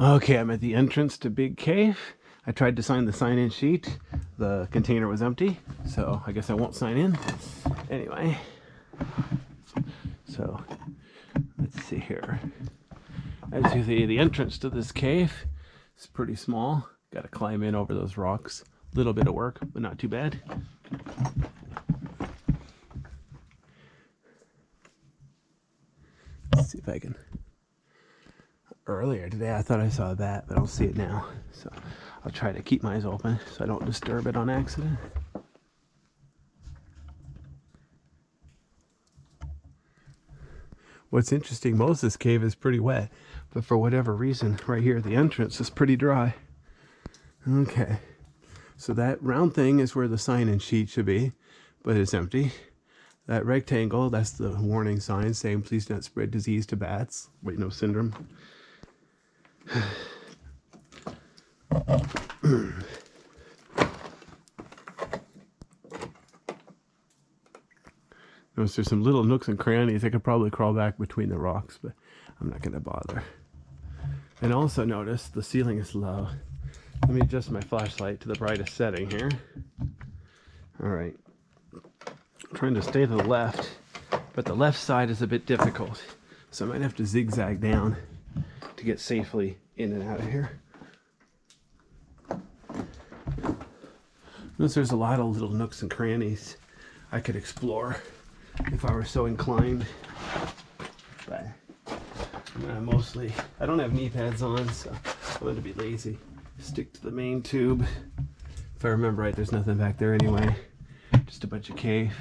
Okay, I'm at the entrance to Big Cave. I tried to sign the sign-in sheet. The container was empty, so I guess I won't sign in. Anyway, so let's see here. As you see, the entrance to this cave is pretty small. Got to climb in over those rocks. Little bit of work, but not too bad. Let's see if I can. Earlier today I thought I saw that, but I don't see it now. So I'll try to keep my eyes open so I don't disturb it on accident. What's interesting, most of this cave is pretty wet, but for whatever reason, right here at the entrance is pretty dry. Okay, so that round thing is where the sign-in sheet should be, but it's empty. That rectangle, that's the warning sign saying please don't spread disease to bats. Wait, no syndrome. Notice there's some little nooks and crannies. I could probably crawl back between the rocks, but I'm not going to bother. And also notice the ceiling is low. Let me adjust my flashlight to the brightest setting here. All right. I'm trying to stay to the left, but the left side is a bit difficult, so I might have to zigzag down to get safely in and out of here. Notice there's a lot of little nooks and crannies I could explore if I were so inclined, but mostly I don't have knee pads on, so I'm going to be lazy. Stick to the main tube. If I remember right, there's nothing back there anyway, just a bunch of cave.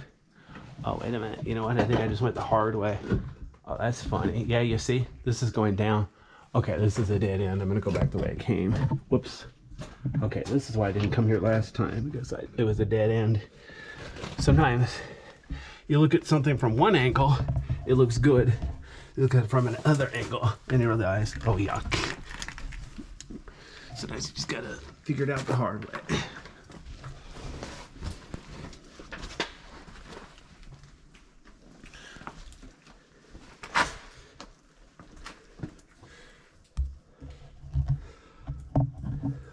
Oh, wait a minute, you know what, I think I just went the hard way. Oh, that's funny. Yeah, you see, this is going down. Okay, this is a dead end. I'm going to go back the way I came. Whoops. Okay, this is why I didn't come here last time, because it was a dead end. Sometimes you look at something from one angle, it looks good. You look at it from another angle, and you realize, oh, yuck. Sometimes you just got to figure it out the hard way.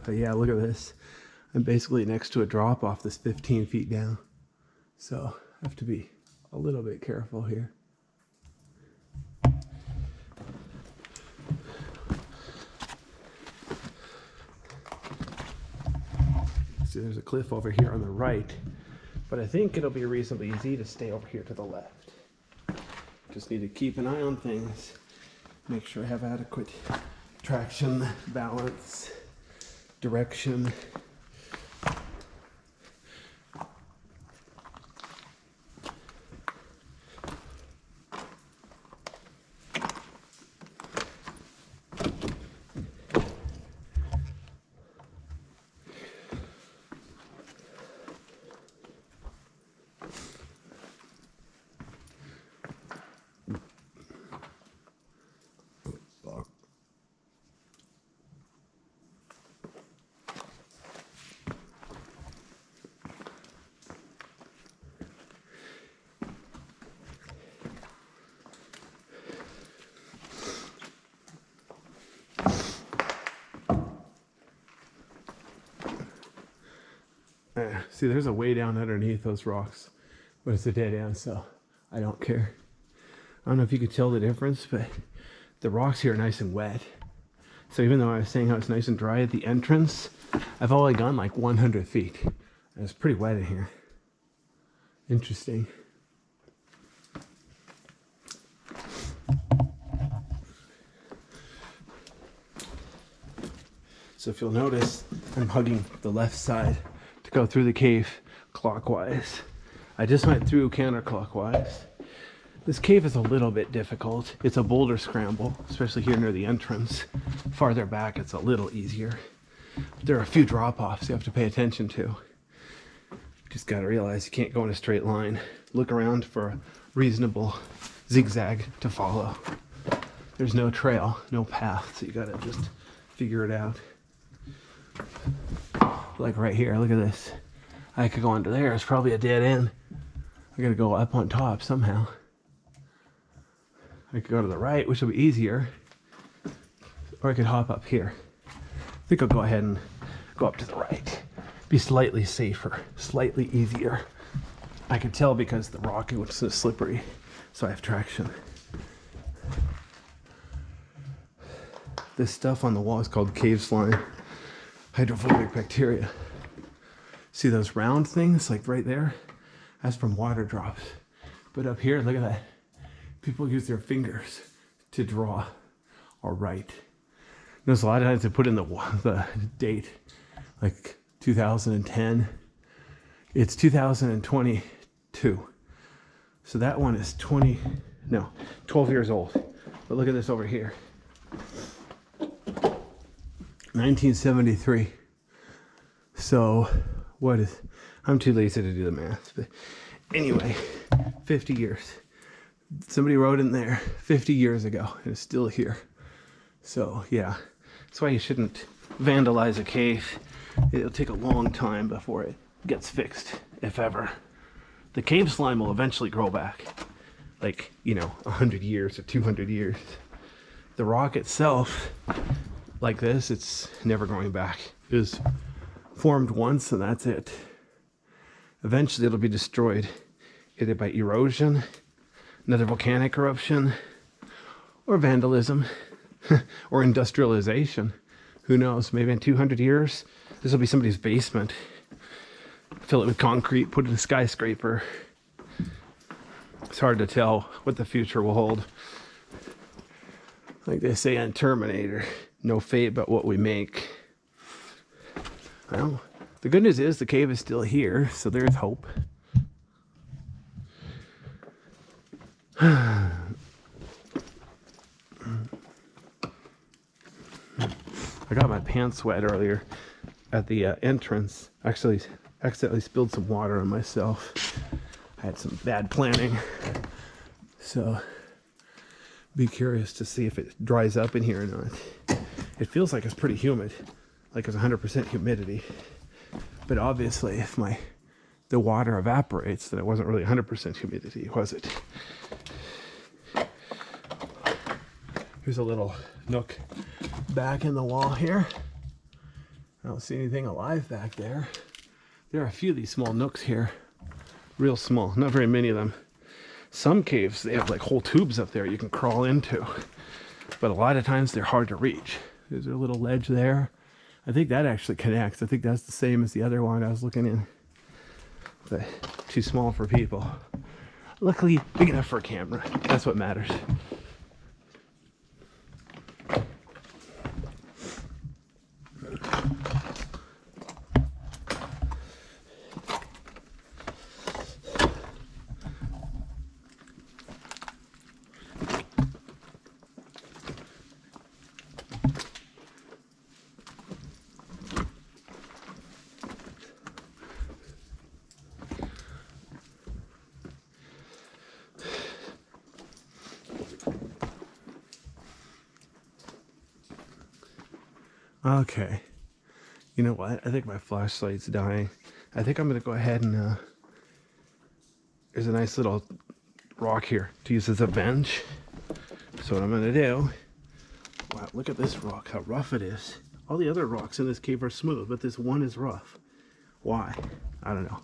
But yeah, look at this. I'm basically next to a drop off this 15 feet down. So I have to be a little bit careful here. See, there's a cliff over here on the right, but I think it'll be reasonably easy to stay over here to the left. Just need to keep an eye on things. Make sure I have adequate traction, balance, direction. See, there's a way down underneath those rocks, but it's a dead end, so I don't care. I don't know if you could tell the difference, but the rocks here are nice and wet. So even though I was saying how it's nice and dry at the entrance, I've only gone like 100 feet. And it's pretty wet in here. Interesting. So if you'll notice, I'm hugging the left side to go through the cave clockwise. I just went through counterclockwise. This cave is a little bit difficult. It's a boulder scramble, especially here near the entrance. Farther back, it's a little easier. But there are a few drop-offs you have to pay attention to. Just gotta realize you can't go in a straight line. Look around for a reasonable zigzag to follow. There's no trail, no path, so you gotta just figure it out. Like right here, look at this. I could go under there, it's probably a dead end. I gotta go up on top somehow. I could go to the right, which will be easier. or I could hop up here. I think I'll go ahead and go up to the right. Be slightly safer, slightly easier. I can tell because the rock was so slippery, so I have traction. This stuff on the wall is called cave slime, hydrophobic bacteria. See those round things like right there? That's from water drops. But up here, look at that. People use their fingers to draw or write. There's a lot of times they put in the date, like 2010. It's 2022. So that one is 12 years old. But look at this over here. 1973. So I'm too lazy to do the math. But anyway, 50 years. Somebody wrote in there 50 years ago and it's still here. So yeah, that's why you shouldn't vandalize a cave. It'll take a long time before it gets fixed, if ever. The cave slime will eventually grow back, like, 100 years or 200 years. The rock itself, like this, it's never growing back. It was formed once and that's it. Eventually it'll be destroyed, either by erosion, another volcanic eruption, or vandalism, or industrialization. Who knows, maybe in 200 years, this will be somebody's basement. Fill it with concrete, put in a skyscraper. It's hard to tell what the future will hold. Like they say on Terminator, no fate but what we make. Well, the good news is the cave is still here, so there's hope. I got my pants wet earlier at the entrance. Actually, accidentally spilled some water on myself. I had some bad planning. So, be curious to see if it dries up in here or not. It feels like it's pretty humid, like it's 100% humidity. But obviously, if the water evaporates, then it wasn't really 100% humidity, was it? Here's a little nook back in the wall here. I don't see anything alive back there. There are a few of these small nooks here. Real small, not very many of them. Some caves, they have like whole tubes up there you can crawl into. But a lot of times they're hard to reach. There's a little ledge there. I think that actually connects. I think that's the same as the other one I was looking in. But too small for people. Luckily, big enough for a camera. That's what matters. Okay, you know what? I think my flashlight's dying. I think I'm gonna go ahead and there's a nice little rock here to use as a bench. So what I'm gonna do, wow, look at this rock, how rough it is. All the other rocks in this cave are smooth, but this one is rough. Why? I don't know.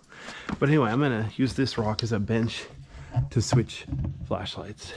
But anyway, I'm gonna use this rock as a bench to switch flashlights.